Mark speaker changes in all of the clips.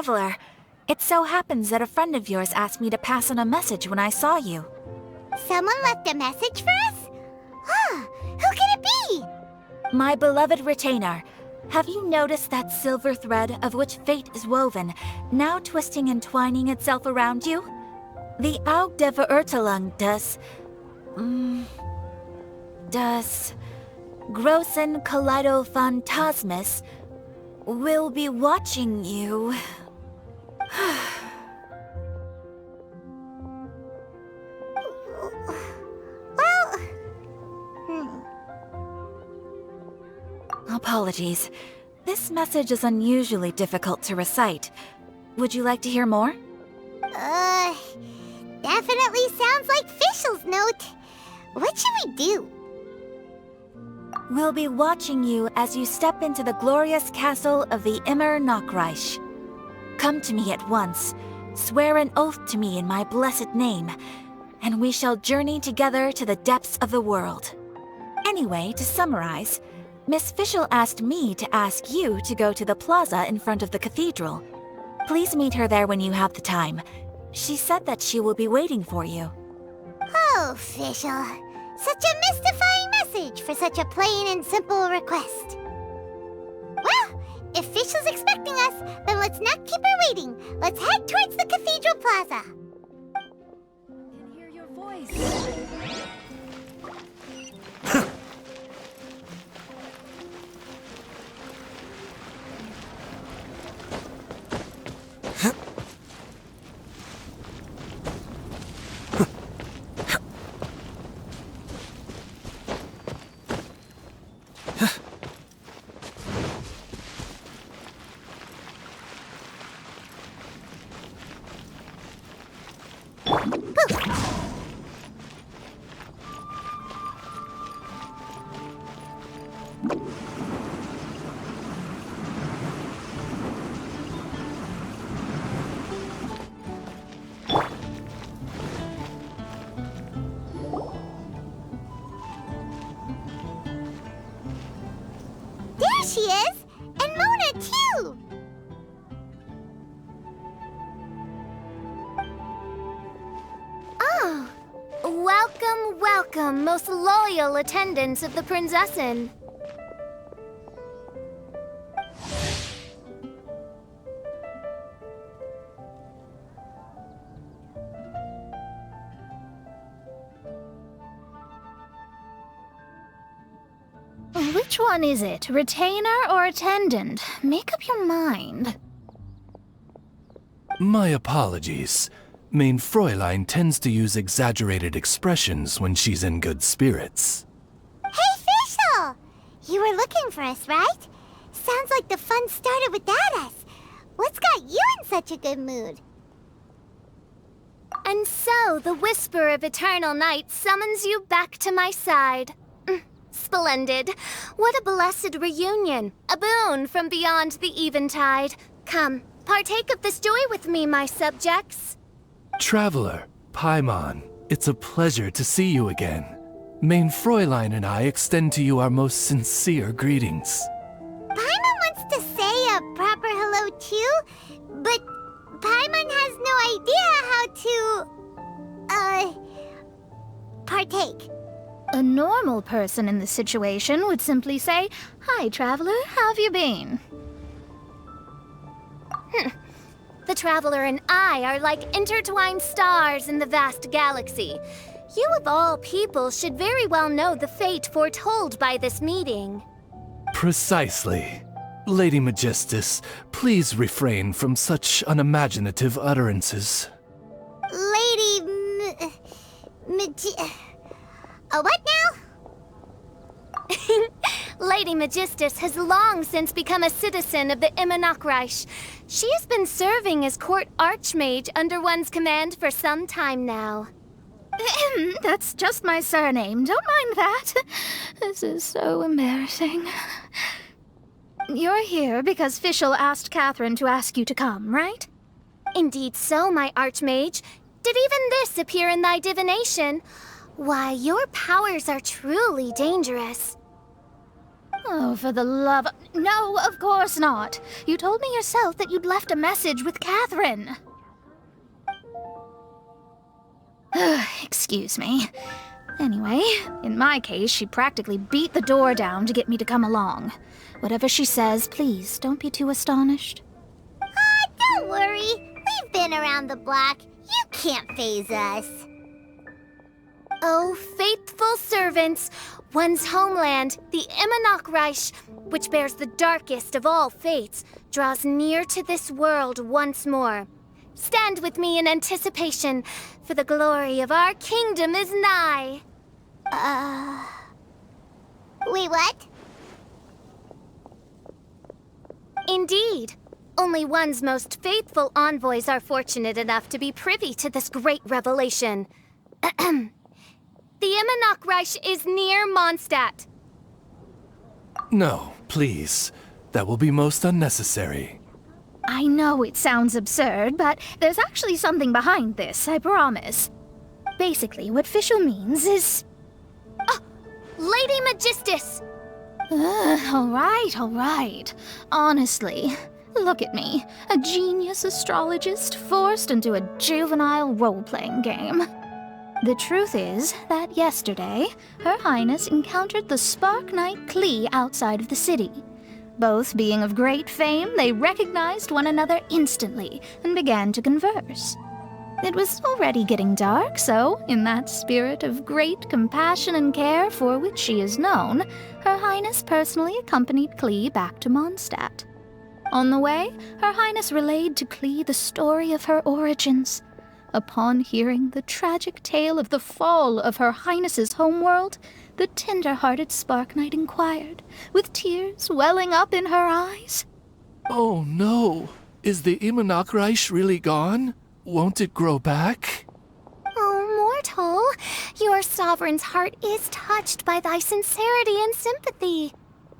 Speaker 1: Traveler. It so happens that a friend of yours asked me to pass on a message when I saw you.
Speaker 2: Someone left a message for us? Huh, who could it be?
Speaker 1: My beloved retainer, have you noticed that silver thread of which fate is woven, now twisting and twining itself around you? The Aug der Verurteilung das Großen Kaleido-Phantasmus will be watching you. Apologies. This message is unusually difficult to recite. Would you like to hear more?
Speaker 2: Definitely sounds like Fischl's note. What should we do?
Speaker 1: We'll be watching you as you step into the glorious castle of the Immer Nachreich. Come to me at once, swear an oath to me in my blessed name, and we shall journey together to the depths of the world. Anyway, to summarize, Miss Fischl asked me to ask you to go to the plaza in front of the cathedral. Please meet her there when you have the time. She said that she will be waiting for you.
Speaker 2: Oh, Fischl. Such a mystifying message for such a plain and simple request. Well, if Fischl's expecting us, then let's not keep her waiting. Let's head towards the cathedral plaza.
Speaker 1: I can hear your voice.
Speaker 2: There she is! And Mona, too!
Speaker 3: Oh, welcome, welcome, most loyal attendants of the Prinzessin. Which one is it, retainer or attendant? Make up your mind.
Speaker 4: My apologies. Mein Fräulein tends to use exaggerated expressions when she's in good spirits.
Speaker 2: Hey, Fischl! You were looking for us, right? Sounds like the fun started without us. What's got you in such a good mood?
Speaker 3: And so, the whisper of eternal night summons you back to my side. Splendid. What a blessed reunion. A boon from beyond the eventide. Come, partake of this joy with me, my subjects.
Speaker 4: Traveler, Paimon, it's a pleasure to see you again. Mein Fräulein and I extend to you our most sincere greetings.
Speaker 2: Paimon wants to say a proper hello too, but Paimon has no idea how to, partake.
Speaker 3: A normal person in this situation would simply say, "Hi, traveler, how have you been?" The traveler and I are like intertwined stars in the vast galaxy. You of all people should very well know the fate foretold by this meeting.
Speaker 4: Precisely. Lady Magistus, please refrain from such unimaginative utterances.
Speaker 2: What now?
Speaker 3: Lady Magistus has long since become a citizen of the Immer Nachreich. She has been serving as court archmage under one's command for some time now. That's just my surname. Don't mind that. This is so embarrassing. You're here because Fischl asked Catherine to ask you to come, right? Indeed so, my archmage. Did even this appear in thy divination? Why, your powers are truly dangerous.
Speaker 5: Oh, for the love... No, of course not. You told me yourself that you'd left a message with Catherine. Excuse me. Anyway, in my case, she practically beat the door down to get me to come along. Whatever she says, please don't be too astonished.
Speaker 2: Don't worry. We've been around the block. You can't faze us.
Speaker 3: Oh, faithful servants, one's homeland, the Immernochreich, which bears the darkest of all fates, draws near to this world once more. Stand with me in anticipation, for the glory of our kingdom is nigh.
Speaker 2: Wait, what?
Speaker 3: Indeed. Only one's most faithful envoys are fortunate enough to be privy to this great revelation. The Immernochreich is near Mondstadt.
Speaker 4: No, please. That will be most unnecessary.
Speaker 5: I know it sounds absurd, but there's actually something behind this, I promise. Basically, what official means is...
Speaker 3: Lady Magistus!
Speaker 5: All right. Honestly, look at me, a genius astrologist forced into a juvenile role-playing game. The truth is that yesterday, Her Highness encountered the Spark Knight Klee outside of the city. Both being of great fame, they recognized one another instantly and began to converse. It was already getting dark, so, in that spirit of great compassion and care for which she is known, Her Highness personally accompanied Klee back to Mondstadt. On the way, Her Highness relayed to Klee the story of her origins. Upon hearing the tragic tale of the fall of Her Highness's homeworld, the tender-hearted Spark Knight inquired, with tears welling up in her eyes.
Speaker 4: Oh no! Is the Immernochreich really gone? Won't it grow back?
Speaker 3: Oh, mortal, your sovereign's heart is touched by thy sincerity and sympathy.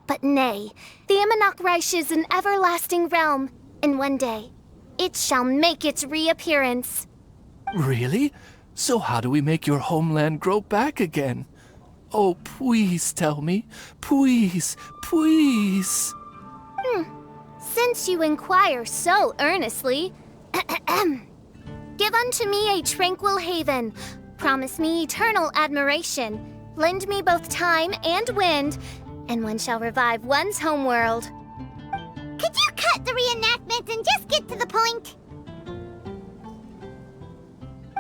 Speaker 3: But nay, the Immernochreich is an everlasting realm, and one day, it shall make its reappearance.
Speaker 4: Really? So how do we make your homeland grow back again? Oh, please tell me. Please.
Speaker 3: Since you inquire so earnestly, give unto me a tranquil haven, promise me eternal admiration, lend me both time and wind, and one shall revive one's homeworld.
Speaker 2: Could you cut the reenactment and just get to the point?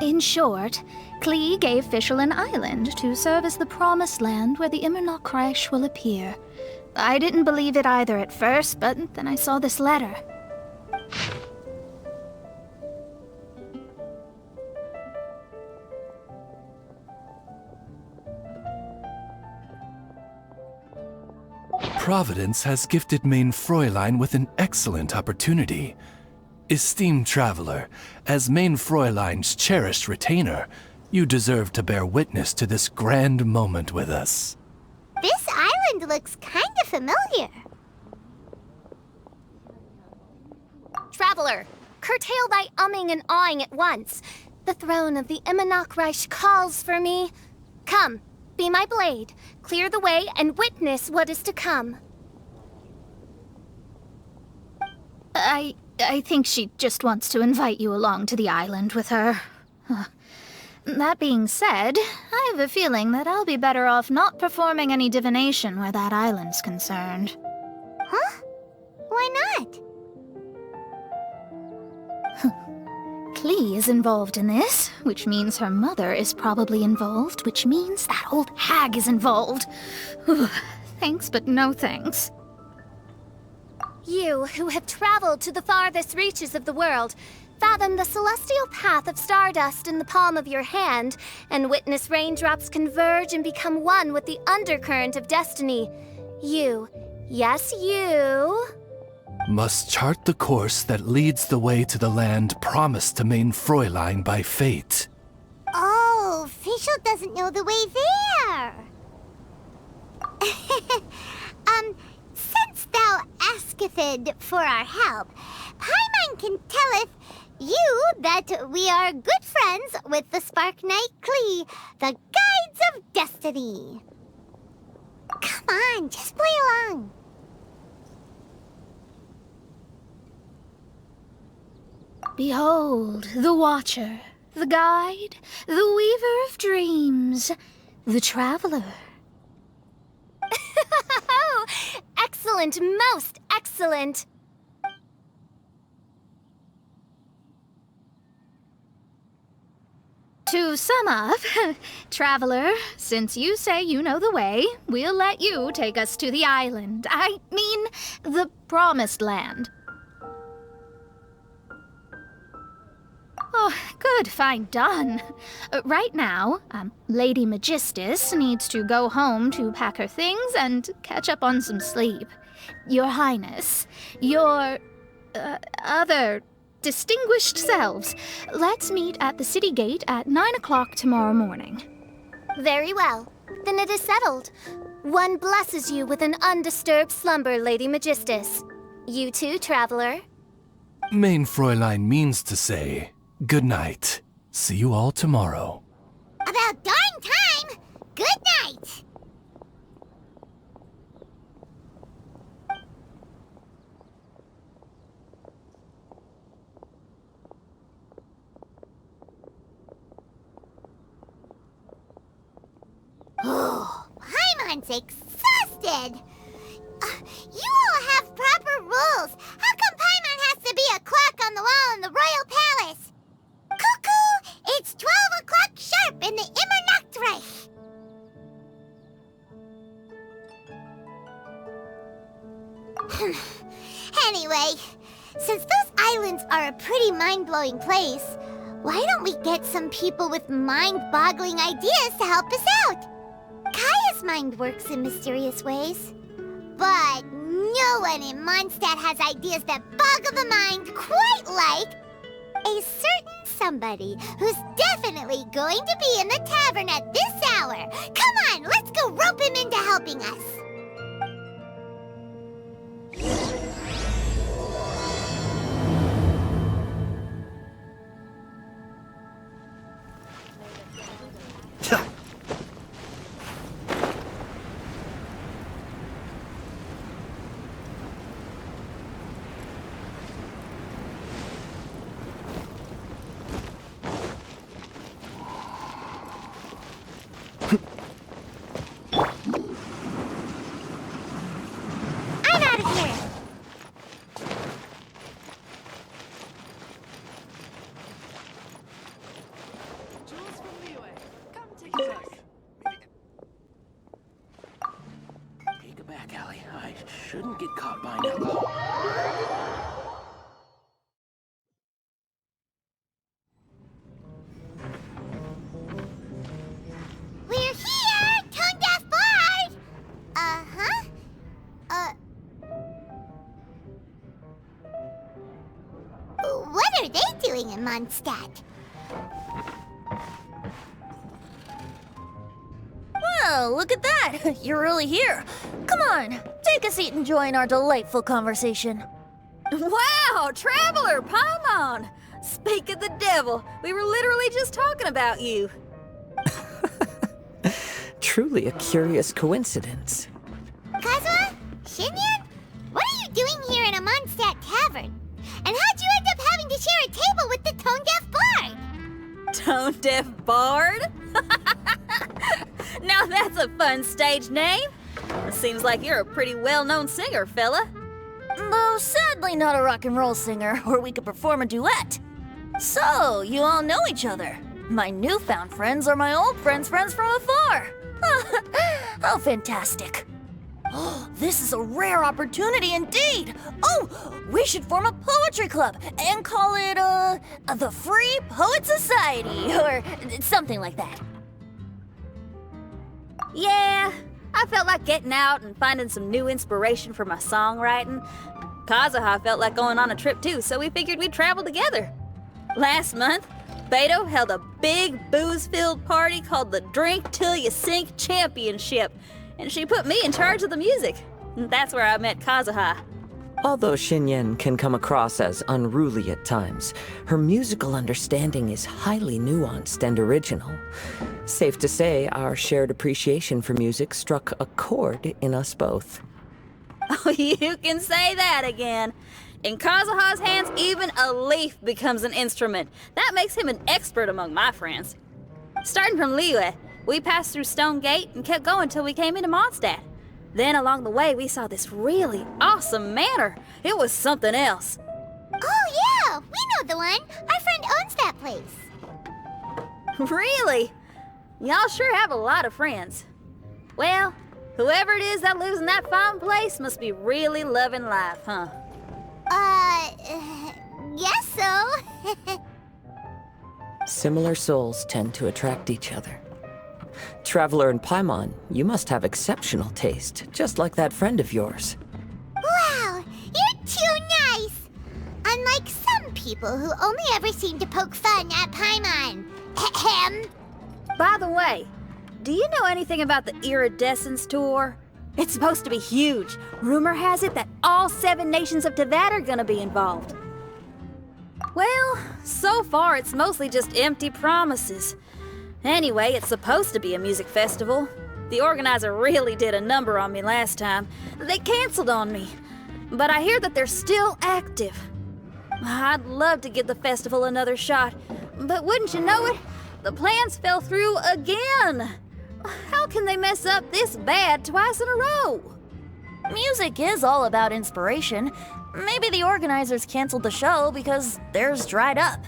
Speaker 5: In short, Klee gave Fischl an island to serve as the promised land where the Immernochreich will appear. I didn't believe it either at first, but then I saw this letter.
Speaker 4: Providence has gifted Main Fräulein with an excellent opportunity. Esteemed traveler, as Main Fräulein's cherished retainer, you deserve to bear witness to this grand moment with us.
Speaker 2: This island looks kind of familiar.
Speaker 3: Traveler, curtail thy umming and awing at once. The throne of the Immernochreich calls for me. Come, be my blade, clear the way, and witness what is to come.
Speaker 5: I think she just wants to invite you along to the island with her. That being said, I have a feeling that I'll be better off not performing any divination where that island's concerned.
Speaker 2: Huh? Why not?
Speaker 5: Klee is involved in this, which means her mother is probably involved, which means that old hag is involved. Thanks, but no thanks.
Speaker 3: You, who have traveled to the farthest reaches of the world, fathom the celestial path of stardust in the palm of your hand, and witness raindrops converge and become one with the undercurrent of destiny. You, yes you,
Speaker 4: Must chart the course that leads the way to the land promised to Main Fräulein by fate.
Speaker 2: Oh, Fischl doesn't know the way there. Since thou asketh for our help, Paimon can telleth you that we are good friends with the Spark Knight Klee, the guides of destiny. Come Come on, just play along.
Speaker 5: Behold, the Watcher, the Guide, the Weaver of Dreams, the Traveler.
Speaker 3: Oh, excellent, most excellent.
Speaker 5: To sum up, Traveler, since you say you know the way, we'll let you take us to the island. I mean, the Promised Land. Oh, good, fine, done. Right now, Lady Magistus needs to go home to pack her things and catch up on some sleep. Your Highness, your other distinguished selves, let's meet at the city gate at 9 o'clock tomorrow morning.
Speaker 3: Very well. Then it is settled. One blesses you with an undisturbed slumber, Lady Magistus. You too, Traveler.
Speaker 4: Main Fräulein means to say, good night. See you all tomorrow.
Speaker 2: About darn time! Good night! Oh, Paimon's exhausted! You all have proper rules. How come Paimon has to be a clock on the wall in the royal palace? Cuckoo! It's 12 o'clock sharp in the Immernachtreich! Anyway, since those islands are a pretty mind-blowing place, why don't we get some people with mind-boggling ideas to help us out? Kaya's mind works in mysterious ways. But no one in Mondstadt has ideas that boggle the mind quite like a certain somebody who's definitely going to be in the tavern at this hour. Come on, let's go rope him into helping us. I'm out of here.
Speaker 6: Take it back, Allie. I shouldn't get caught by now.
Speaker 2: We're here, tone-deaf bard! Uh-huh. What are they doing in Mondstadt?
Speaker 7: Well, look at that! You're really here. Come on, take a seat and join our delightful conversation.
Speaker 8: Wow, Traveler, Paimon! Speak of the devil, we were literally just talking about you.
Speaker 9: Truly a curious coincidence.
Speaker 2: Kazuha? Shinyan? What are you doing here in a Mondstadt tavern? And how'd you end up having to share a table with the tone-deaf bard?
Speaker 8: Tone-deaf bard? Now that's a fun stage name. Seems like you're a pretty well-known singer, fella.
Speaker 7: Though sadly not a rock and roll singer, or we could perform a duet. So, you all know each other. My newfound friends are my old friends' friends from afar. How fantastic. This is a rare opportunity indeed. Oh, we should form a poetry club and call it, the Free Poet Society, or something like that.
Speaker 8: Yeah, I felt like getting out and finding some new inspiration for my songwriting. Kazuha felt like going on a trip too, so we figured we'd travel together. Last month, Beto held a big booze-filled party called the Drink Till You Sink Championship, and she put me in charge of the music. And that's where I met Kazuha.
Speaker 9: Although Xinyan can come across as unruly at times, her musical understanding is highly nuanced and original. Safe to say, our shared appreciation for music struck a chord in us both.
Speaker 8: Oh, you can say that again. In Kazuha's hands, even a leaf becomes an instrument. That makes him an expert among my friends. Starting from Liyue, we passed through Stone Gate and kept going till we came into Mondstadt. Then along the way, we saw this really awesome manor. It was something else.
Speaker 2: Oh, yeah, we know the one. Our friend owns that place.
Speaker 8: Really? Y'all sure have a lot of friends. Well, whoever it is that lives in that fine place must be really loving life, huh?
Speaker 2: Guess so.
Speaker 9: Similar souls tend to attract each other. Traveler and Paimon, you must have exceptional taste, just like that friend of yours.
Speaker 2: Wow, you're too nice. Unlike some people who only ever seem to poke fun at Paimon. Ahem.
Speaker 8: By the way, do you know anything about the Iridescence Tour? It's supposed to be huge. Rumor has it that all 7 nations of Tevat are gonna be involved. Well, so far it's mostly just empty promises. Anyway, it's supposed to be a music festival. The organizer really did a number on me last time. They canceled on me. But I hear that they're still active. I'd love to give the festival another shot. But wouldn't you know it, the plans fell through again. How can they mess up this bad twice in a row?
Speaker 7: Music is all about inspiration. Maybe the organizers canceled the show because theirs dried up.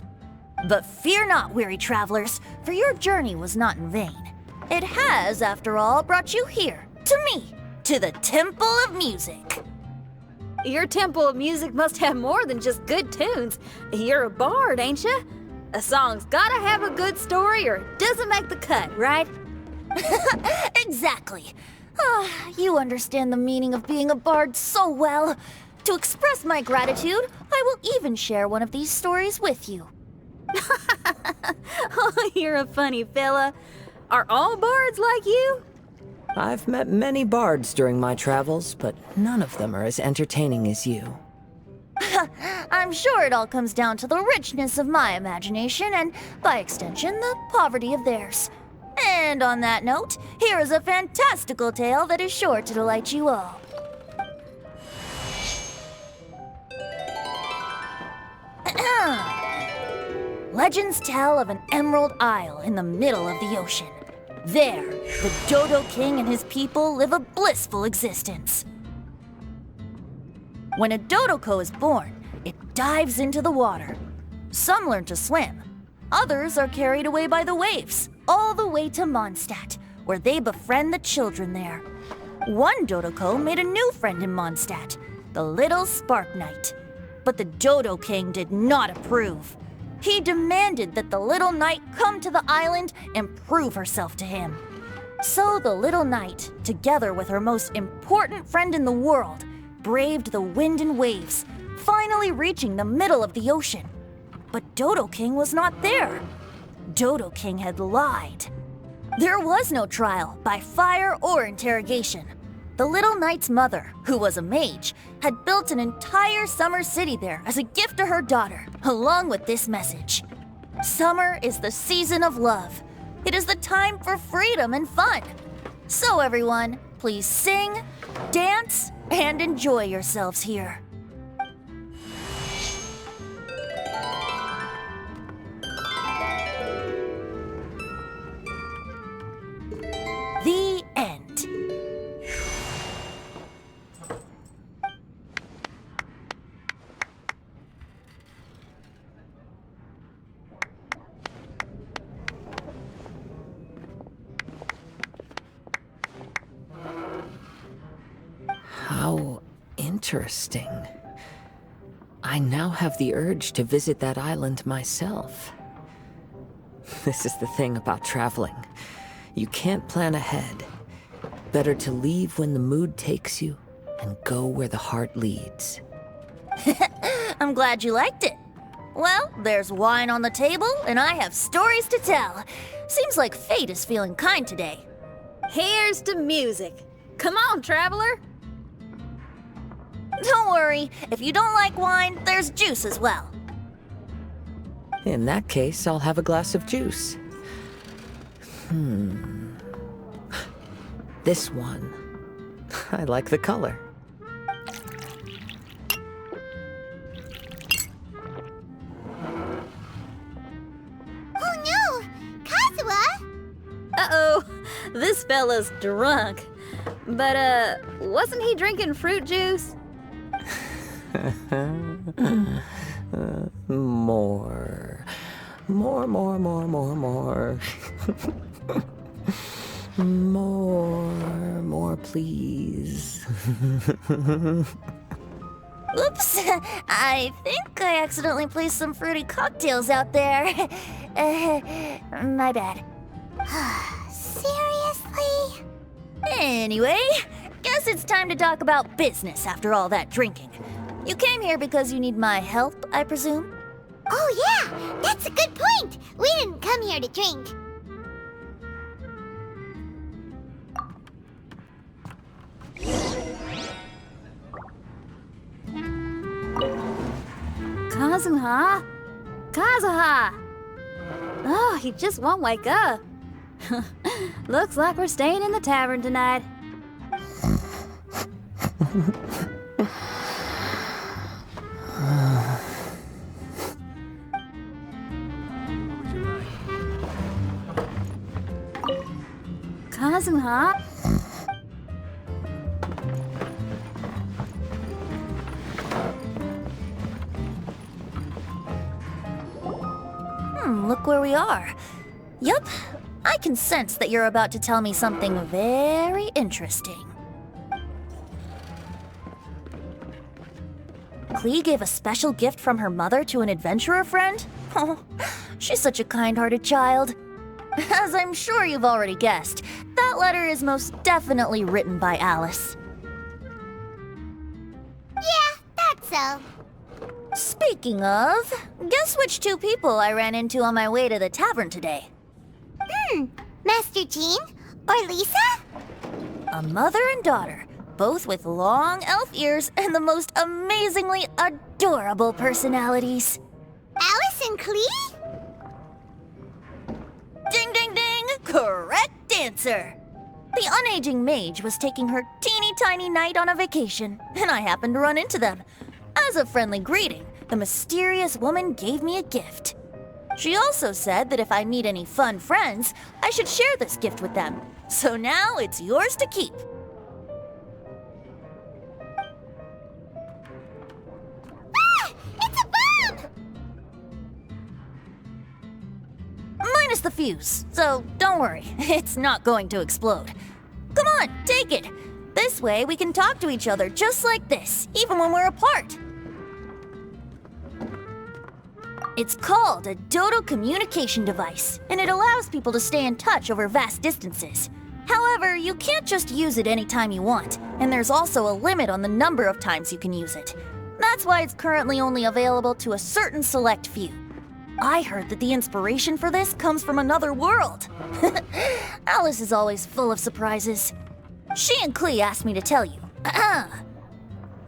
Speaker 7: But fear not, weary travelers, for your journey was not in vain. It has, after all, brought you here, to me, to the Temple of Music.
Speaker 8: Your Temple of Music must have more than just good tunes. You're a bard, ain't ya? A song's gotta have a good story or it doesn't make the cut, right?
Speaker 7: Exactly. You understand the meaning of being a bard so well. To express my gratitude, I will even share one of these stories with you.
Speaker 8: Oh, you're a funny fella. Are all bards like you?
Speaker 9: I've met many bards during my travels, but none of them are as entertaining as you.
Speaker 7: I'm sure it all comes down to the richness of my imagination and, by extension, the poverty of theirs. And on that note, here is a fantastical tale that is sure to delight you all. Legends tell of an emerald isle in the middle of the ocean. There, the Dodo King and his people live a blissful existence. When a Dodoko is born, it dives into the water. Some learn to swim. Others are carried away by the waves, all the way to Mondstadt, where they befriend the children there. One Dodoko made a new friend in Mondstadt, the little Spark Knight. But the Dodo King did not approve. He demanded that the little knight come to the island and prove herself to him. So the little knight, together with her most important friend in the world, braved the wind and waves, finally reaching the middle of the ocean. But Dodo King was not there. Dodo King had lied. There was no trial by fire or interrogation. The little knight's mother, who was a mage, had built an entire summer city there as a gift to her daughter, along with this message. Summer is the season of love. It is the time for freedom and fun. So everyone, please sing, dance, and enjoy yourselves here. The end.
Speaker 9: How interesting. I now have the urge to visit that island myself. This is the thing about traveling. You can't plan ahead. Better to leave when the mood takes you and go where the heart leads.
Speaker 7: I'm glad you liked it. Well, there's wine on the table, and I have stories to tell. Seems like fate is feeling kind today.
Speaker 8: Here's to music. Come on, traveler.
Speaker 7: Don't worry, if you don't like wine, there's juice as well.
Speaker 9: In that case, I'll have a glass of juice. This one. I like the color.
Speaker 2: Oh no! Kazuha!
Speaker 8: Uh-oh, this fella's drunk. But, wasn't he drinking fruit juice?
Speaker 9: More. More. More, please.
Speaker 7: Oops, I think I accidentally placed some fruity cocktails out there. My bad.
Speaker 2: Seriously?
Speaker 7: Anyway, guess it's time to talk about business after all that drinking. You came here because you need my help, I presume?
Speaker 2: Oh yeah, that's a good point. We didn't come here to drink.
Speaker 8: Kazuha? Kazuha! Oh, he just won't wake up. Looks like we're staying in the tavern tonight. Kazuha?
Speaker 7: Look where we are. Yup, I can sense that you're about to tell me something very interesting. Klee gave a special gift from her mother to an adventurer friend? Oh, she's such a kind-hearted child. As I'm sure you've already guessed, that letter is most definitely written by Alice.
Speaker 2: Yeah, that's so.
Speaker 7: Speaking of, guess which two people I ran into on my way to the tavern today?
Speaker 2: Master Jean? Or Lisa?
Speaker 7: A mother and daughter, both with long elf ears and the most amazingly adorable personalities.
Speaker 2: Alice and Klee?
Speaker 7: Ding, ding, ding! Correct answer! The unaging mage was taking her teeny tiny knight on a vacation, and I happened to run into them. As a friendly greeting, the mysterious woman gave me a gift. She also said that if I meet any fun friends, I should share this gift with them. So now it's yours to keep.
Speaker 2: Ah! It's a bomb!
Speaker 7: Minus the fuse, so don't worry, it's not going to explode. Come on, take it. This way we can talk to each other just like this, even when we're apart. It's called a Dodo communication device, and it allows people to stay in touch over vast distances. However, you can't just use it anytime you want, and there's also a limit on the number of times you can use it. That's why it's currently only available to a certain select few. I heard that the inspiration for this comes from another world. Alice is always full of surprises. She and Klee asked me to tell you.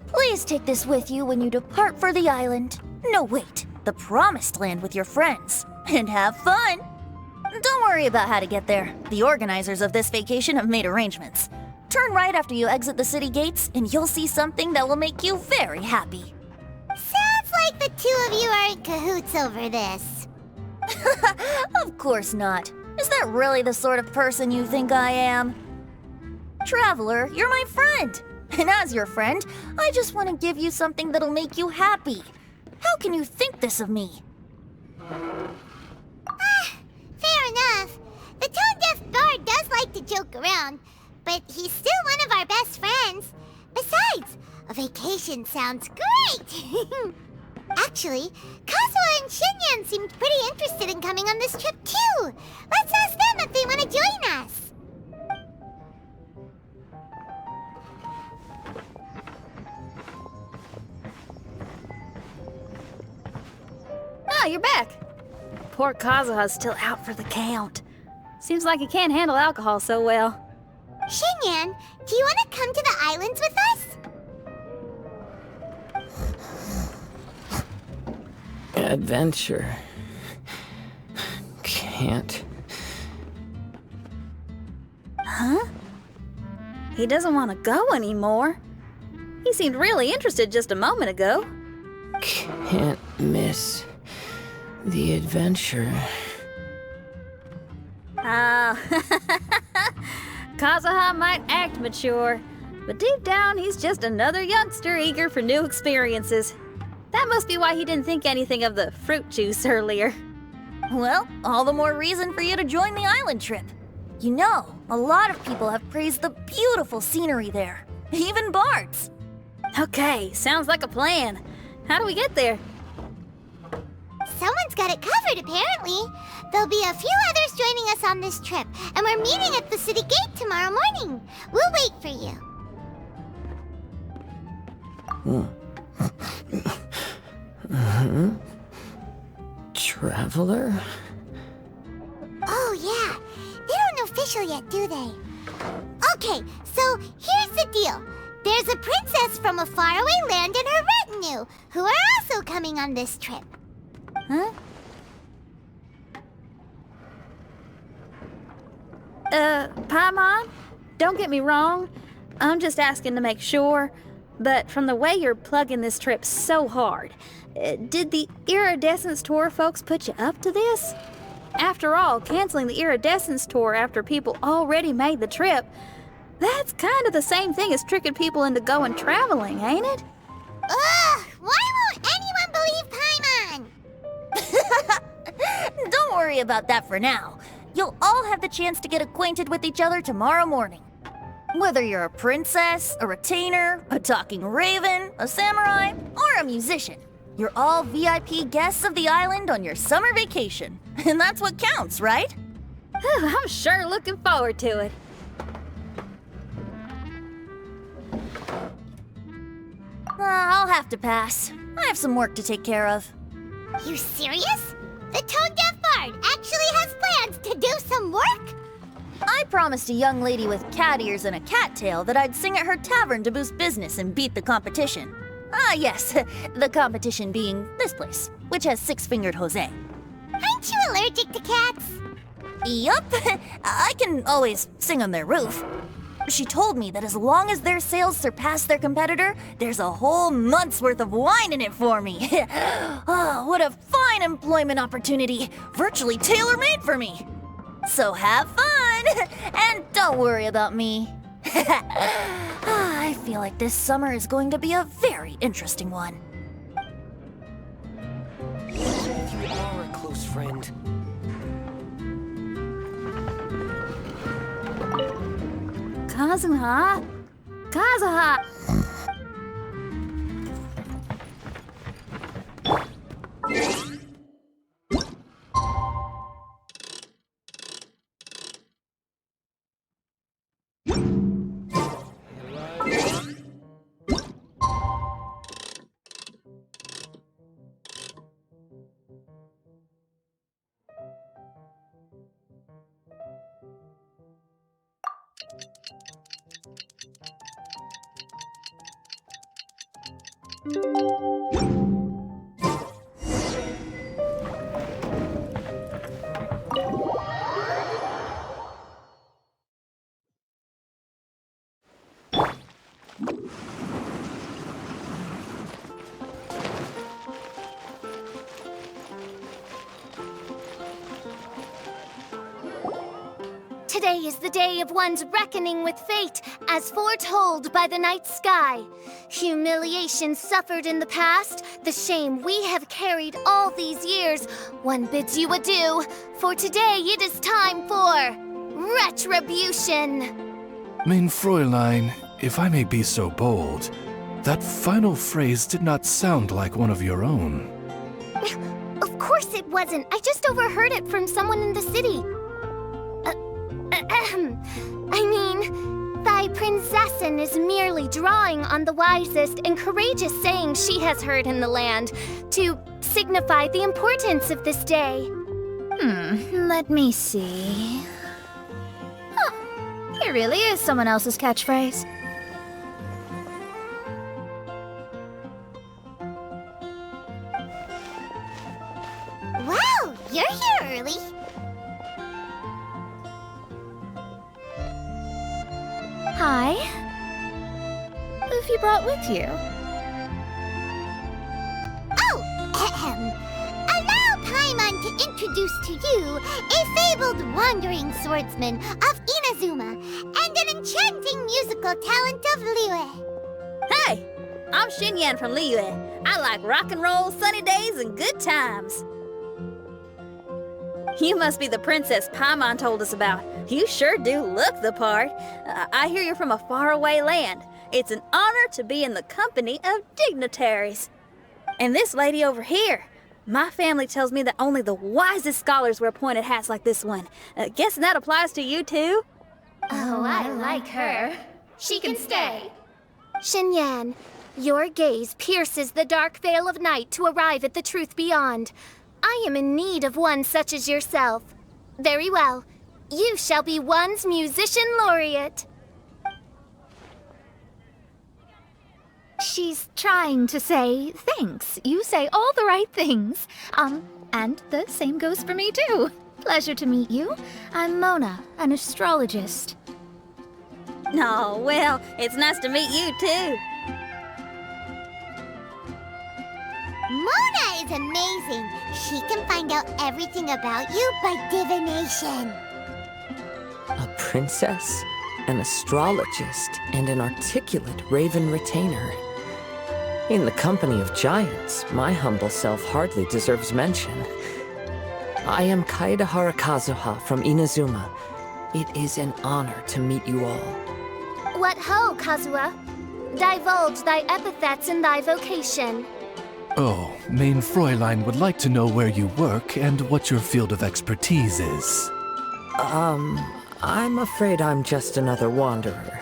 Speaker 7: Please take this with you when you depart for the island. No, wait, the Promised Land with your friends. And have fun! Don't worry about how to get there. The organizers of this vacation have made arrangements. Turn right after you exit the city gates, and you'll see something that will make you very happy.
Speaker 2: Sounds like the two of you are in cahoots over this.
Speaker 7: Of course not. Is that really the sort of person you think I am? Traveler, you're my friend. And as your friend, I just want to give you something that'll make you happy. How can you think this of me?
Speaker 2: Fair enough. The tone-deaf bard does like to joke around, but he's still one of our best friends. Besides, a vacation sounds great! Actually, Kazuha and Shinyan seemed pretty interested in coming on this trip too. Let's ask them if they want to join us.
Speaker 8: Ah, you're back. Poor Kazuha's still out for the count. Seems like he can't handle alcohol so well.
Speaker 2: Shinyan, do you want to come to the islands with us?
Speaker 9: adventure. Can't.
Speaker 8: Huh? He doesn't want to go anymore. He seemed really interested just a moment ago.
Speaker 9: Can't miss the adventure.
Speaker 8: Ah, Kazuha might act mature, but deep down he's just another youngster eager for new experiences. That must be why he didn't think anything of the fruit juice earlier.
Speaker 7: Well, all the more reason for you to join the island trip. You know, a lot of people have praised the beautiful scenery there. Even Bart's.
Speaker 8: Okay, sounds like a plan. How do we get there?
Speaker 2: Someone's got it covered, apparently. There'll be a few others joining us on this trip, and we're meeting at the city gate tomorrow morning. We'll wait for you.
Speaker 9: Traveler?
Speaker 2: Oh, yeah. They don't know official yet, do they? Okay, so here's the deal. There's a princess from a faraway land and her retinue, who are also coming on this trip.
Speaker 8: Huh? Paimon? Don't get me wrong. I'm just asking to make sure. But from the way you're plugging this trip so hard, did the Iridescence Tour folks put you up to this? After all, canceling the Iridescence Tour after people already made the trip, that's kind of the same thing as tricking people into going traveling, ain't it?
Speaker 2: Ugh! Why won't anyone believe Paimon?
Speaker 7: Don't worry about that for now. You'll all have the chance to get acquainted with each other tomorrow morning. Whether you're a princess, a retainer, a talking raven, a samurai, or a musician, you're all VIP guests of the island on your summer vacation. And that's what counts, right?
Speaker 8: I'm sure looking forward to it.
Speaker 7: I'll have to pass. I have some work to take care of.
Speaker 2: You serious? The tone-deaf bard actually has plans to do some work?
Speaker 7: I promised a young lady with cat ears and a cattail that I'd sing at her tavern to boost business and beat the competition. Ah, yes, the competition being this place, which has six-fingered Jose.
Speaker 2: Aren't you allergic to cats?
Speaker 7: Yup, I can always sing on their roof. She told me that as long as their sales surpass their competitor, there's a whole month's worth of wine in it for me. Oh, what a fine employment opportunity, virtually tailor-made for me. So have fun, and don't worry about me. I feel like this summer is going to be a very interesting one.
Speaker 6: You are a close friend.
Speaker 8: Kazuha? Kazuha!
Speaker 3: Today is the day of one's reckoning with fate, as foretold by the night sky. Humiliation suffered in the past, the shame we have carried all these years, one bids you adieu, for today it is time for retribution.
Speaker 4: Mein Fräulein, if I may be so bold, that final phrase did not sound like one of your own.
Speaker 3: Of course it wasn't. I just overheard it from someone in the city. I mean, thy princessin is merely drawing on the wisest and courageous sayings she has heard in the land to signify the importance of this day.
Speaker 5: Let me see. Huh, it really is someone else's catchphrase. I? Who have you brought with you?
Speaker 2: Oh, ahem. Allow Paimon to introduce to you a fabled wandering swordsman of Inazuma and an enchanting musical talent of Liyue.
Speaker 8: Hey, I'm Xinyan from Liyue. I like rock and roll, sunny days, and good times. You must be the princess Paimon told us about. You sure do look the part. I hear you're from a faraway land. It's an honor to be in the company of dignitaries. And this lady over here, my family tells me that only the wisest scholars wear pointed hats like this one. Guessing that applies to you too?
Speaker 3: Oh, I like her. She can stay. Xinyan, your gaze pierces the dark veil of night to arrive at the truth beyond. I am in need of one such as yourself. Very well. You shall be one's musician laureate.
Speaker 5: She's trying to say thanks. You say all the right things. And the same goes for me too. Pleasure to meet you. I'm Mona, an astrologist.
Speaker 8: No, well, it's nice to meet you too.
Speaker 2: Mona is amazing. She can find out everything about you by divination.
Speaker 9: A princess, an astrologist, and an articulate raven retainer. In the company of giants, my humble self hardly deserves mention. I am Kaeda Harakazuha from Inazuma. It is an honor to meet you all.
Speaker 3: What ho, Kazuha? Divulge thy epithets and thy vocation.
Speaker 4: Oh, Main Fräulein would like to know where you work and what your field of expertise is.
Speaker 9: I'm afraid I'm just another wanderer.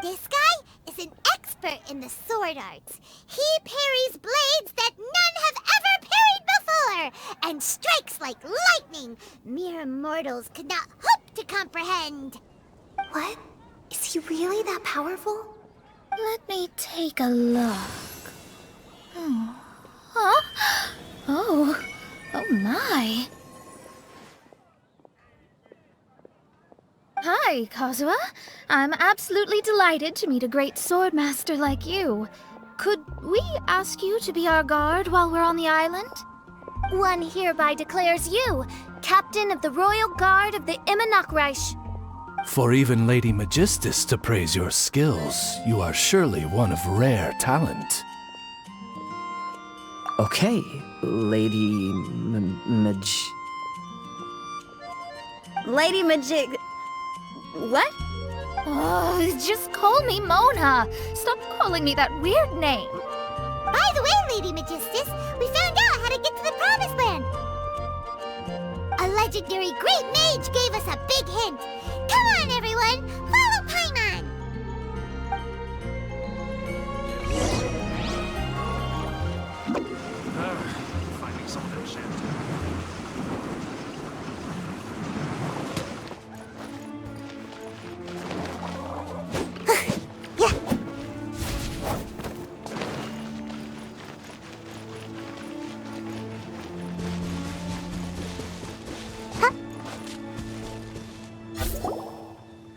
Speaker 2: This guy is an expert in the sword arts. He parries blades that none have ever parried before, and strikes like lightning mere mortals could not hope to comprehend.
Speaker 3: What? Is he really that powerful?
Speaker 5: Let me take a look. Huh? Oh my. Hi, Kazuha. I'm absolutely delighted to meet a great swordmaster like you. Could we ask you to be our guard while we're on the island?
Speaker 3: One hereby declares you captain of the Royal Guard of the Immernachtreich.
Speaker 4: For even Lady Magistus to praise your skills, you are surely one of rare talent.
Speaker 9: Okay, Lady
Speaker 8: Lady Magic... What?
Speaker 5: Oh, just call me Mona. Stop calling me that weird name.
Speaker 2: By the way, Lady Magistus, we found out how to get to the Promised Land. A legendary great mage gave us a big hint. Come on, everyone! Follow Paimon!
Speaker 10: Finding something enchanted.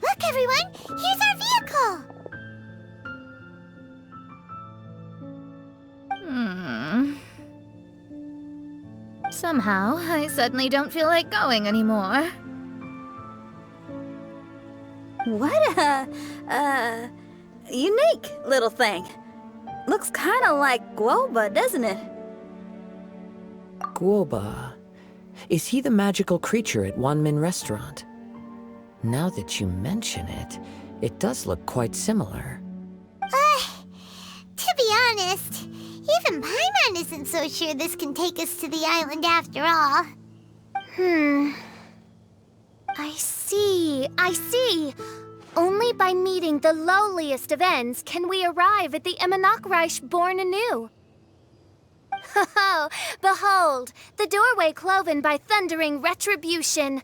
Speaker 2: Look, everyone! Here's our vehicle!
Speaker 5: Somehow, I suddenly don't feel like going anymore.
Speaker 8: What a, unique little thing. Looks kind of like Guoba, doesn't it?
Speaker 9: Guoba. Is he the magical creature at Wanmin Restaurant? Now that you mention it, it does look quite similar.
Speaker 2: To be honest, even Paimon isn't so sure this can take us to the island after all.
Speaker 3: I see. Only by meeting the lowliest of ends can we arrive at the Immernachtreich born anew. Ho, behold, the doorway cloven by thundering retribution.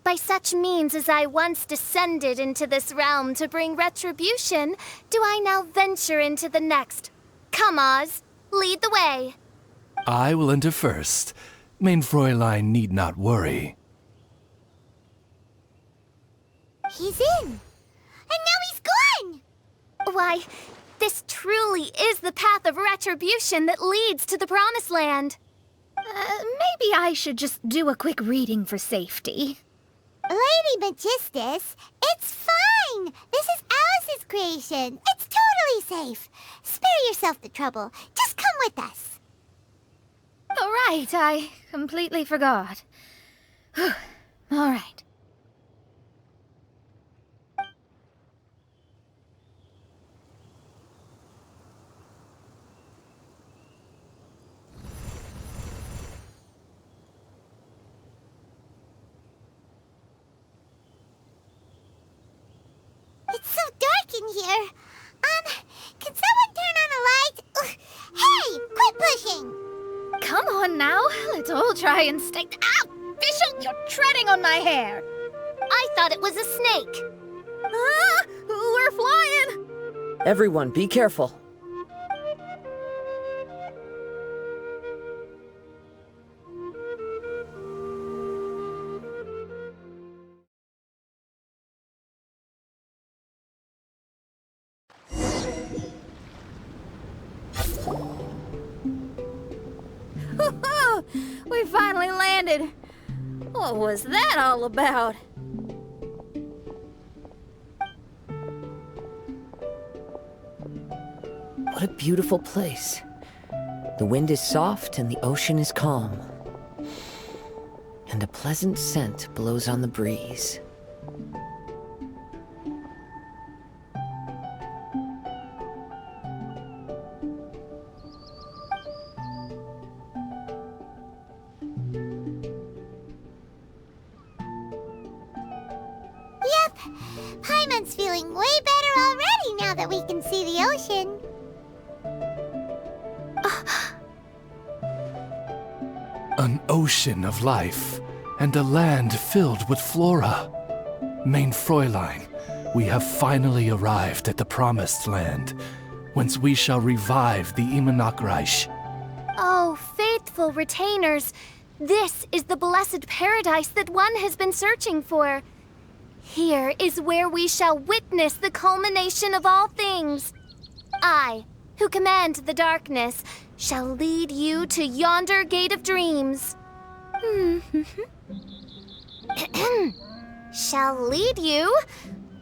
Speaker 3: By such means as I once descended into this realm to bring retribution, do I now venture into the next. Come, Oz, lead the way.
Speaker 4: I will enter first. Main Fräulein need not worry.
Speaker 2: He's in. And now he's gone!
Speaker 3: Why, this truly is the path of retribution that leads to the Promised Land.
Speaker 5: Maybe I should just do a quick reading for safety.
Speaker 2: Lady Magistus, it's fine! This is Alice's creation. It's totally safe. Spare yourself the trouble. Just come with us.
Speaker 5: All right, I completely forgot. All right.
Speaker 2: It's so dark in here. Can someone turn on a light? Ugh. Hey, quit pushing!
Speaker 5: Come on now, let's all try and stay. Ow! Fischl, you're treading on my hair!
Speaker 3: I thought it was a snake.
Speaker 7: Ah, we're flying!
Speaker 9: Everyone, be careful.
Speaker 8: We finally landed. What was that all about?
Speaker 9: What a beautiful place. The wind is soft and the ocean is calm. And a pleasant scent blows on the breeze.
Speaker 2: Yep, Paimon's feeling way better already now that we can see the ocean.
Speaker 4: An ocean of life, and a land filled with flora. Mein Fräulein, we have finally arrived at the Promised Land, whence we shall revive the Immernachtreich.
Speaker 3: Oh, faithful retainers, this is the blessed paradise that one has been searching for. Here is where we shall witness the culmination of all things. I, who command the darkness, shall lead you to yonder gate of dreams. Shall lead you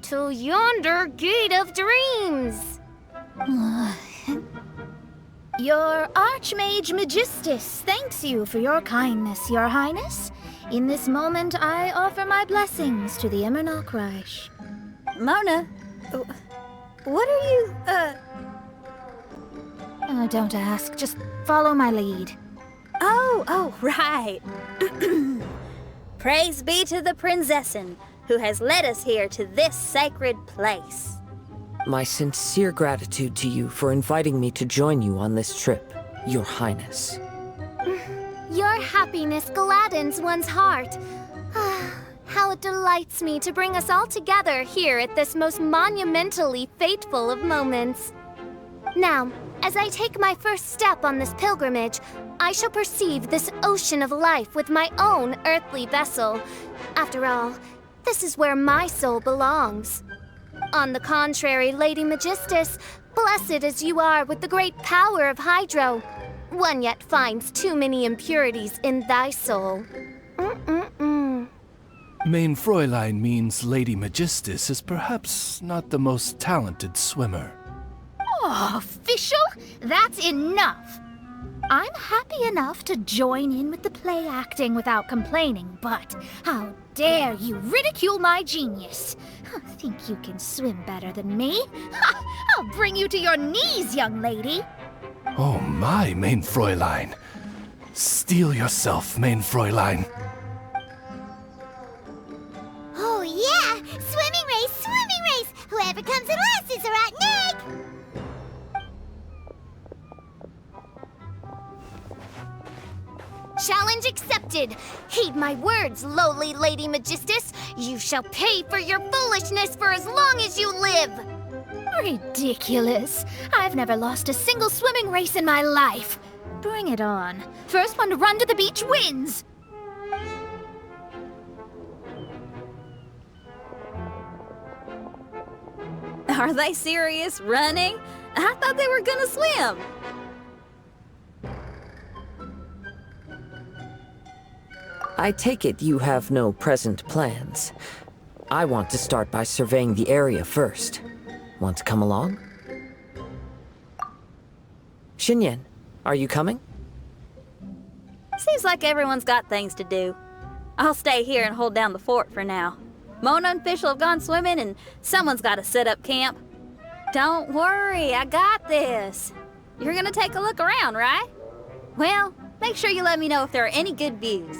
Speaker 3: to yonder gate of dreams.
Speaker 5: Your Archmage Magistus thanks you for your kindness, Your Highness. In this moment, I offer my blessings to the Immernachtreich.
Speaker 8: Mona, what are you,
Speaker 5: Don't ask, just follow my lead.
Speaker 8: Oh, right. Praise be to the Prinzessin, who has led us here to this sacred place.
Speaker 9: My sincere gratitude to you for inviting me to join you on this trip, Your Highness.
Speaker 3: Your happiness gladdens one's heart. How it delights me to bring us all together here at this most monumentally fateful of moments. Now, as I take my first step on this pilgrimage, I shall perceive this ocean of life with my own earthly vessel. After all, this is where my soul belongs. On the contrary, Lady Magistus, blessed as you are with the great power of Hydro, one yet finds too many impurities in thy soul.
Speaker 4: Mein Fräulein means Lady Magistus is perhaps not the most talented swimmer.
Speaker 5: Oh, Fischl, that's enough. I'm happy enough to join in with the play acting without complaining, but how dare you ridicule my genius? Think you can swim better than me? I'll bring you to your knees, young lady.
Speaker 4: Oh my, Mein Fräulein. Steel yourself, Mein Fräulein.
Speaker 2: Oh yeah, swimming race! Whoever comes in last is a rotten egg!
Speaker 3: Challenge accepted. Heed my words, lowly Lady Magistus. You shall pay for your foolishness for as long as you live.
Speaker 5: Ridiculous. I've never lost a single swimming race in my life. Bring it on. First one to run to the beach wins.
Speaker 8: Are they serious? Running? I thought they were gonna swim.
Speaker 9: I take it you have no present plans. I want to start by surveying the area first. Want to come along? Xinyan, are you coming?
Speaker 8: Seems like everyone's got things to do. I'll stay here and hold down the fort for now. Mona and Fischl have gone swimming, and someone's got to set up camp. Don't worry, I got this. You're gonna take a look around, right? Well, make sure you let me know if there are any good views.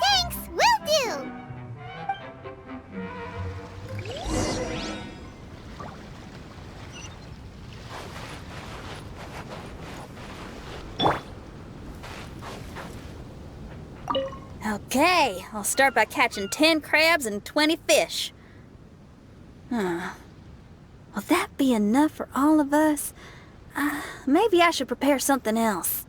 Speaker 2: Thanks, will do!
Speaker 8: Okay, I'll start by catching 10 crabs and 20 fish. Will that be enough for all of us? Maybe I should prepare something else.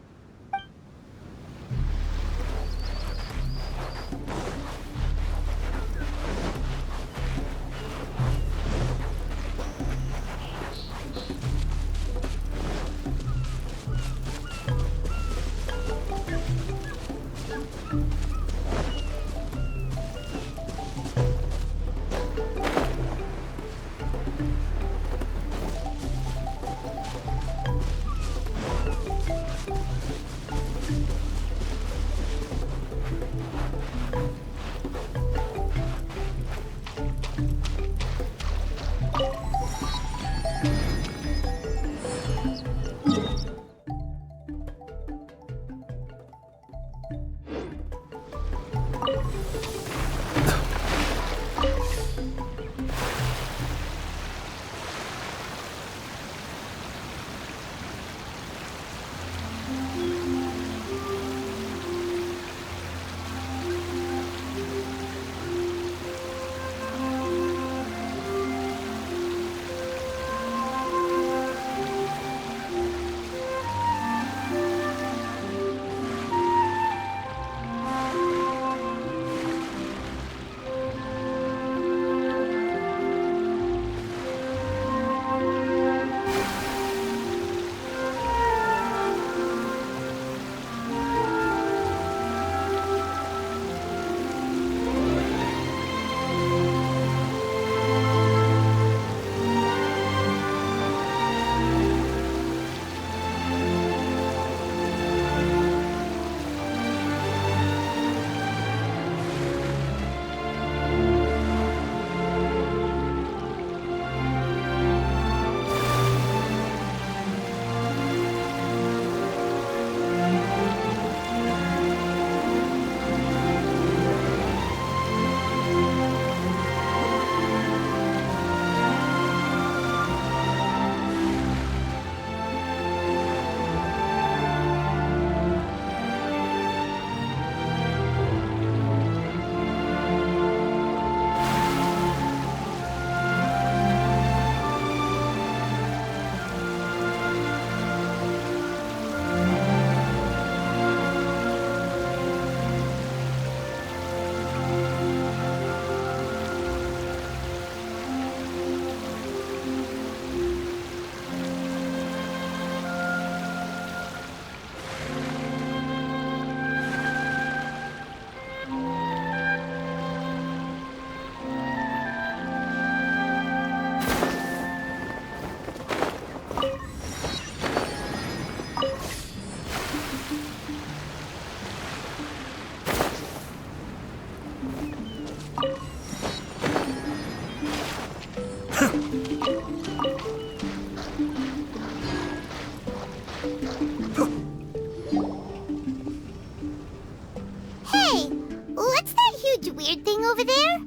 Speaker 2: weird thing over there?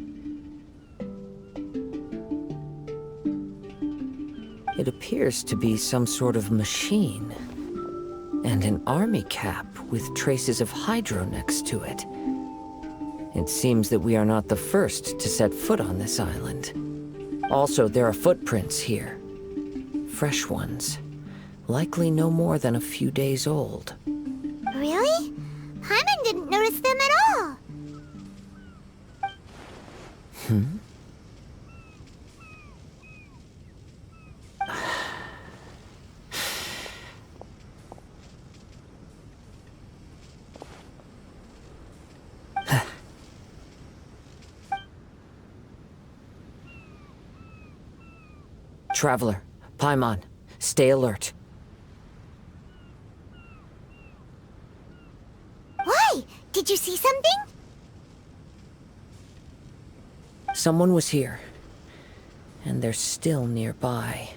Speaker 9: It appears to be some sort of machine. And an army cap with traces of hydro next to it. It seems that we are not the first to set foot on this island. Also, there are footprints here. Fresh ones. Likely no more than a few days old.
Speaker 2: Really? Paimon didn't notice them at all.
Speaker 9: Traveler, Paimon, stay alert.
Speaker 2: Why? Did you see something?
Speaker 9: Someone was here, and they're still nearby.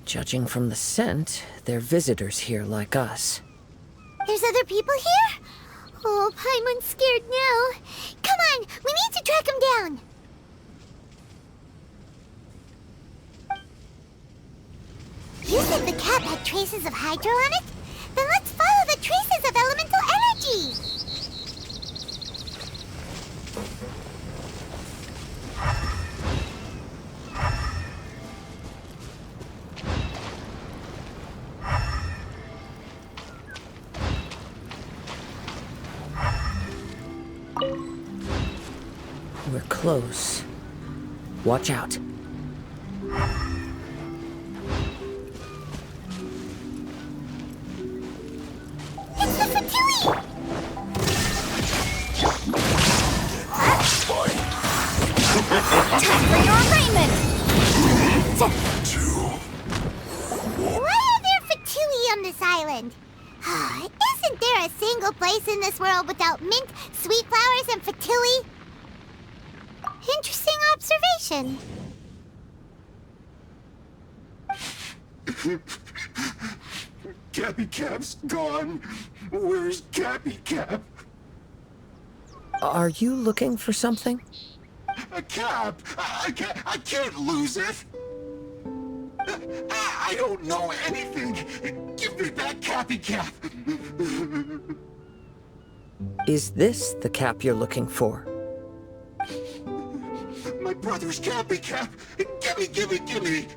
Speaker 9: Judging from the scent, they're visitors here like us.
Speaker 2: There's other people here? Oh, Paimon's scared now. Come on, we need to track him down. You said the cap had traces of hydro on it? Then let's follow the traces of elemental energy.
Speaker 9: We're close. Watch out.
Speaker 2: It's the Fatui!
Speaker 3: Time for your arraignment!
Speaker 2: Why are there Fatui on this island? Isn't there a single place in this world without mint, sweet flowers, and Fatui? Interesting observation.
Speaker 10: Cappy Cap's gone. Where's Cappy Cap?
Speaker 9: Are you looking for something?
Speaker 10: A cap! I can't lose it! I don't know anything! Give me back Cappy Cap!
Speaker 9: Is this the cap you're looking for?
Speaker 10: My brother's Cappy Cap! Gimme!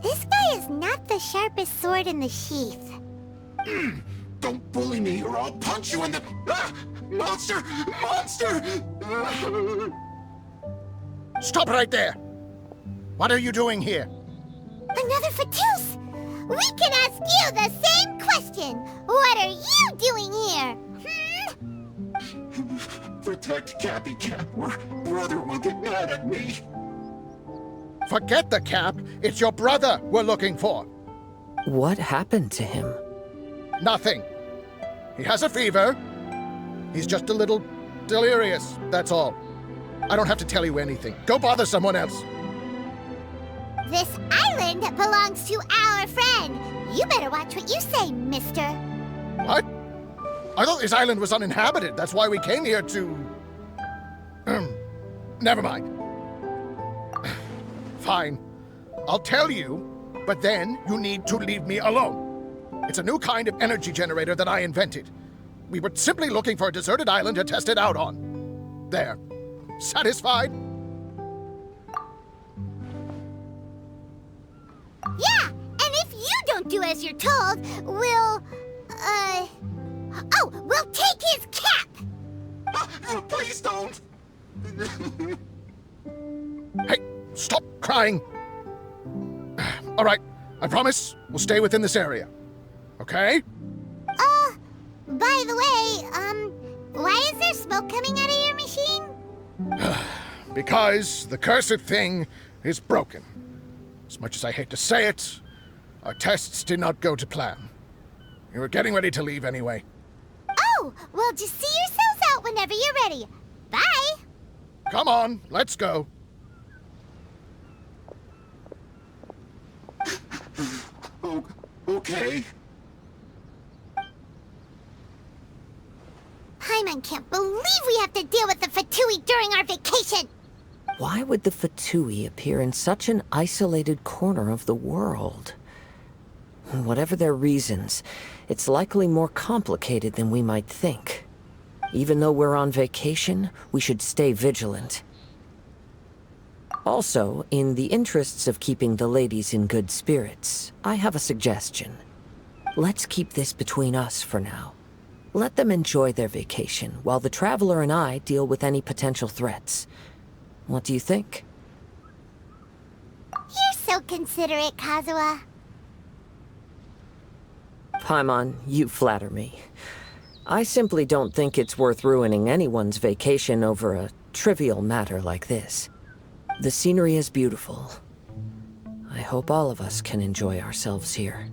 Speaker 2: This guy is not the sharpest sword in the sheath.
Speaker 10: Don't bully me or I'll punch you in the... Monster!
Speaker 11: Stop right there! What are you doing here?
Speaker 2: Another Fatus! We can ask you the same question! What are you doing here?
Speaker 10: Protect Cappy Cap or brother will get mad at me.
Speaker 11: Forget the cap. It's your brother we're looking for.
Speaker 9: What happened to him?
Speaker 11: Nothing. He has a fever. He's just a little delirious, that's all. I don't have to tell you anything. Go bother someone else.
Speaker 2: This island belongs to our friend. You better watch what you say, mister.
Speaker 11: What? I thought this island was uninhabited. That's why we came here to... Never mind. Fine. I'll tell you, but then you need to leave me alone. It's a new kind of energy generator that I invented. We were simply looking for a deserted island to test it out on. There. Satisfied?
Speaker 2: Yeah, and if you don't do as you're told, we'll take his cap!
Speaker 10: Please don't!
Speaker 11: Hey, stop crying! All right, I promise we'll stay within this area. Okay?
Speaker 2: By the way, why is there smoke coming out of your machine?
Speaker 11: Because the cursed thing is broken. As much as I hate to say it, our tests did not go to plan. We were getting ready to leave anyway.
Speaker 2: Oh, well, just see yourselves out whenever you're ready. Bye!
Speaker 11: Come on, let's go.
Speaker 10: Oh, okay.
Speaker 2: Paimon can't believe we have to deal with the Fatui during our vacation!
Speaker 9: Why would the Fatui appear in such an isolated corner of the world? Whatever their reasons, it's likely more complicated than we might think. Even though we're on vacation, we should stay vigilant. Also, in the interests of keeping the ladies in good spirits, I have a suggestion. Let's keep this between us for now. Let them enjoy their vacation, while the Traveler and I deal with any potential threats. What do you think?
Speaker 2: You're so considerate, Kazuha.
Speaker 9: Paimon, you flatter me. I simply don't think it's worth ruining anyone's vacation over a trivial matter like this. The scenery is beautiful. I hope all of us can enjoy ourselves here.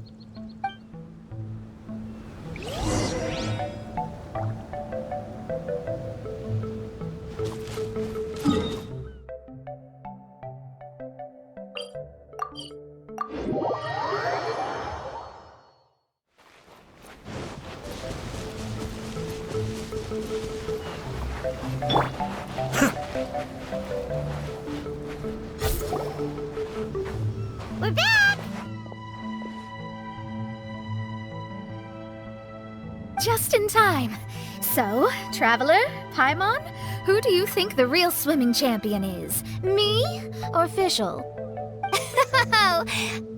Speaker 2: We're back!
Speaker 5: Just in time. So, Traveler, Paimon, who do you think the real swimming champion is? Me or Fischl?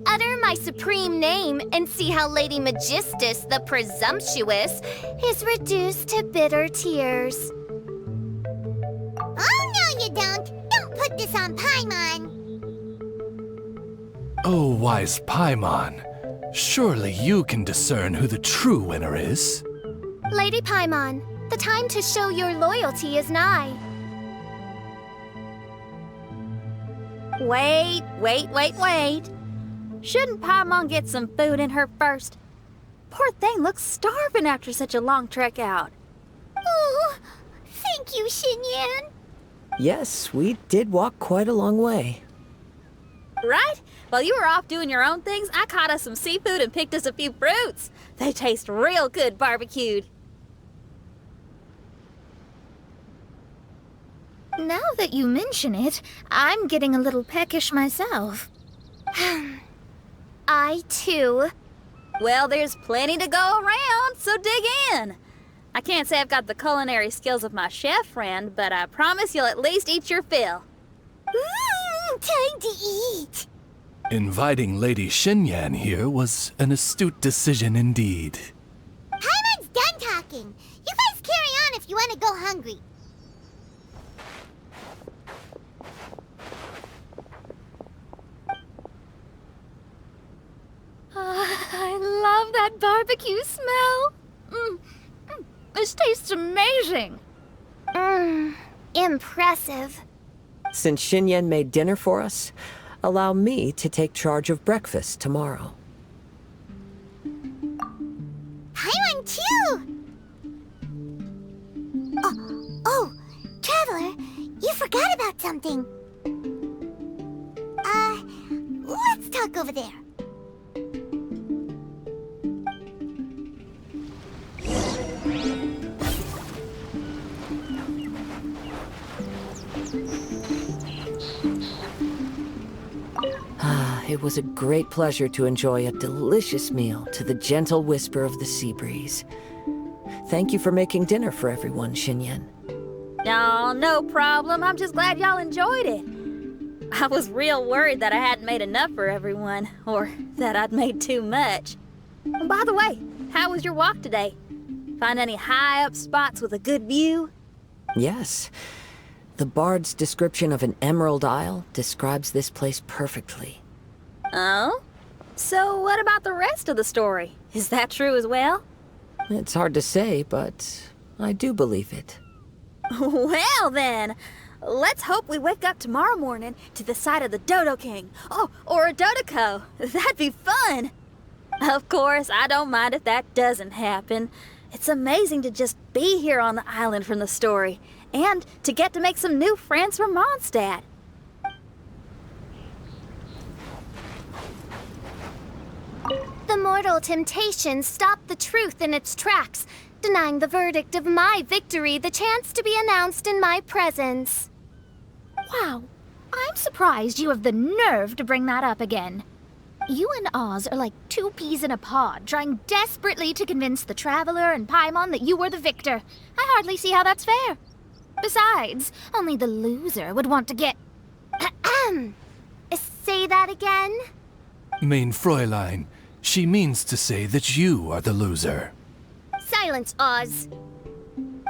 Speaker 3: Utter my supreme name and see how Lady Magistus, the presumptuous, is reduced to bitter tears.
Speaker 2: Oh, no you don't! Don't put this on Paimon!
Speaker 4: Oh, wise Paimon, surely you can discern who the true winner is.
Speaker 3: Lady Paimon, the time to show your loyalty is nigh.
Speaker 8: Wait. Shouldn't Paimon get some food in her first? Poor thing looks starving after such a long trek out.
Speaker 2: Oh, thank you, Xinyan.
Speaker 9: Yes, we did walk quite a long way.
Speaker 8: Right? While you were off doing your own things, I caught us some seafood and picked us a few fruits. They taste real good barbecued.
Speaker 5: Now that you mention it, I'm getting a little peckish myself.
Speaker 3: I, too.
Speaker 8: Well, there's plenty to go around, so dig in. I can't say I've got the culinary skills of my chef friend, but I promise you'll at least eat your fill.
Speaker 2: Time to eat.
Speaker 4: Inviting Lady Xinyan here was an astute decision indeed.
Speaker 2: Paimon's done talking. You guys carry on if you want to go hungry.
Speaker 5: I love that barbecue smell. This tastes amazing.
Speaker 3: Impressive.
Speaker 9: Since Xinyan made dinner for us, allow me to take charge of breakfast tomorrow.
Speaker 2: Paimon too! Oh, Traveler, you forgot about something. Let's talk over there.
Speaker 9: It was a great pleasure to enjoy a delicious meal to the gentle whisper of the sea breeze. Thank you for making dinner for everyone, Xinyan.
Speaker 8: Oh, no problem. I'm just glad y'all enjoyed it. I was real worried that I hadn't made enough for everyone, or that I'd made too much. By the way, how was your walk today? Find any high-up spots with a good view?
Speaker 9: Yes. The bard's description of an emerald isle describes this place perfectly.
Speaker 8: Oh? So what about the rest of the story? Is that true as well?
Speaker 9: It's hard to say, but I do believe it.
Speaker 8: Well then, let's hope we wake up tomorrow morning to the sight of the Dodo King. Oh, or a Dodoco. That'd be fun. Of course, I don't mind if that doesn't happen. It's amazing to just be here on the island from the story, and to get to make some new friends from Mondstadt.
Speaker 3: The mortal temptation stopped the truth in its tracks, denying the verdict of my victory the chance to be announced in my presence.
Speaker 5: Wow, I'm surprised you have the nerve to bring that up again. You and Oz are like two peas in a pod, trying desperately to convince the Traveler and Paimon that you were the victor. I hardly see how that's fair. Besides, only the loser would want to get...
Speaker 3: Say that again?
Speaker 4: Mein Fräulein, she means to say that you are the loser.
Speaker 3: Silence, Oz.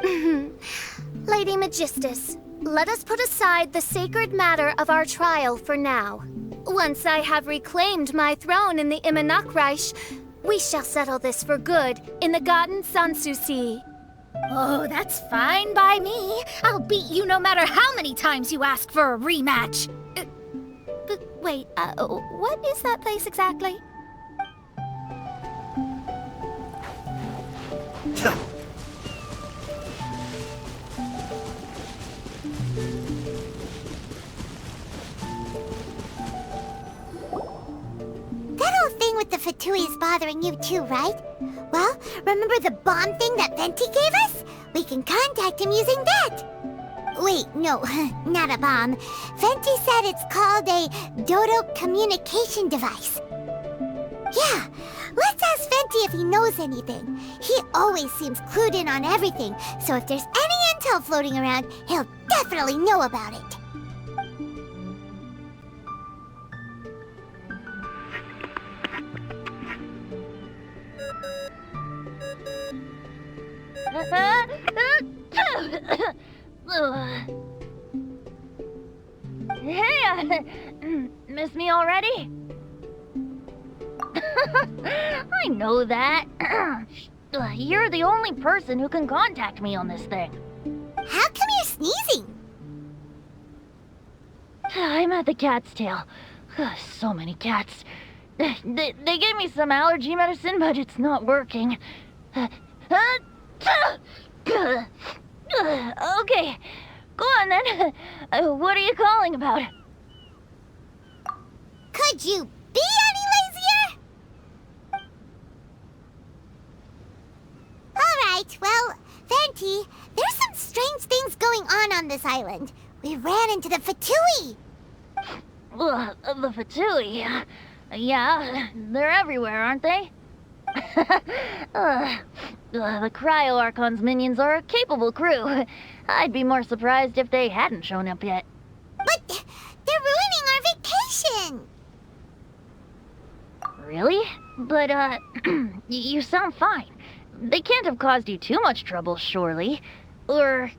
Speaker 3: Lady Magistus, let us put aside the sacred matter of our trial for now. Once I have reclaimed my throne in the Immer Nachtreich, we shall settle this for good in the Garden Sanssouci.
Speaker 5: Oh, that's fine by me. I'll beat you no matter how many times you ask for a rematch. But wait, what is that place exactly?
Speaker 2: That old thing with the Fatui is bothering you too, right? Well, remember the bomb thing that Venti gave us? We can contact him using that. Wait, no, not a bomb. Venti said it's called a Dodo communication device. Yeah, let's ask Venti if he knows anything. He always seems clued in on everything, so if there's any intel floating around, he'll definitely know about it.
Speaker 12: Hey, miss me already? I know that. You're the only person who can contact me on this thing.
Speaker 2: How come you're sneezing?
Speaker 12: I'm at the cat's tail. So many cats. They gave me some allergy medicine, but it's not working. Okay, go on then. What are you calling about?
Speaker 2: Could you be any lazier? Alright, well, Venti, there's some strange things going on this island. We ran into the Fatui.
Speaker 12: The Fatui? Yeah, they're everywhere, aren't they? The Cryo Archon's minions are a capable crew. I'd be more surprised if they hadn't shown up yet.
Speaker 2: But they're ruining our vacation!
Speaker 12: Really? But, you sound fine. They can't have caused you too much trouble, surely. Or,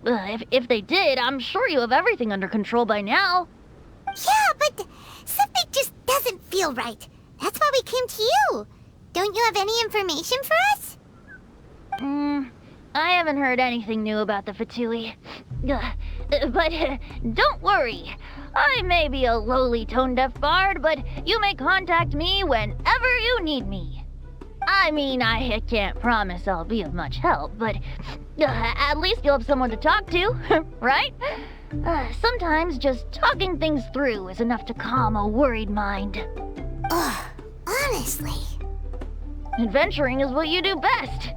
Speaker 12: if they did, I'm sure you have everything under control by now.
Speaker 2: Yeah, but something just doesn't feel right. That's why we came to you. Don't you have any information for us?
Speaker 12: I haven't heard anything new about the Fatui. But don't worry. I may be a lowly tone-deaf bard, but you may contact me whenever you need me. I mean, I can't promise I'll be of much help, but at least you'll have someone to talk to, right? Sometimes just talking things through is enough to calm a worried mind.
Speaker 2: Ugh, honestly.
Speaker 12: Adventuring is what you do best.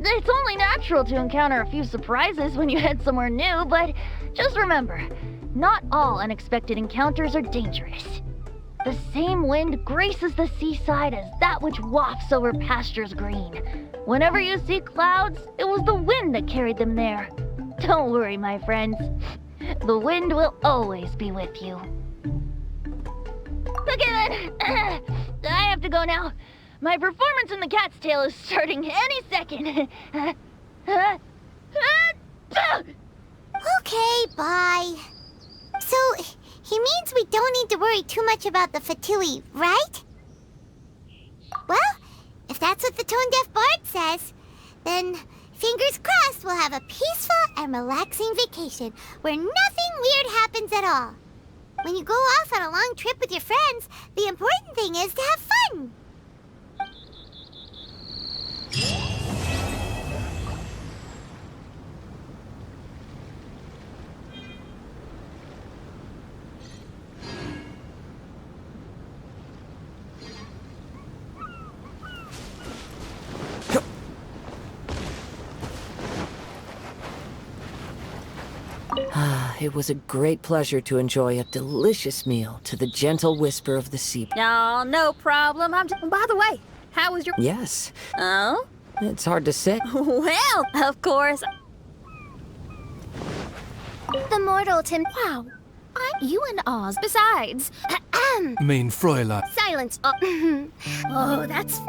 Speaker 12: It's only natural to encounter a few surprises when you head somewhere new, but just remember, not all unexpected encounters are dangerous. The same wind graces the seaside as that which wafts over pastures green. Whenever you see clouds, it was the wind that carried them there. Don't worry, my friends. The wind will always be with you. Okay then, I have to go now. My performance in the cat's tail is starting any second.
Speaker 2: Okay, bye. So, he means we don't need to worry too much about the Fatui, right? Well, if that's what the tone-deaf bard says, then fingers crossed we'll have a peaceful and relaxing vacation where nothing weird happens at all. When you go off on a long trip with your friends, the important thing is to have fun.
Speaker 9: It was a great pleasure to enjoy a delicious meal to the gentle whisper of the sea.
Speaker 8: No, no problem. By the way, how was your...
Speaker 9: Yes.
Speaker 8: Oh?
Speaker 9: It's hard to say.
Speaker 8: Well, of course.
Speaker 3: The mortal Tim...
Speaker 5: Wow, aren't you in Oz? Besides,
Speaker 4: Main Fräulein.
Speaker 3: Silence.
Speaker 5: oh, that's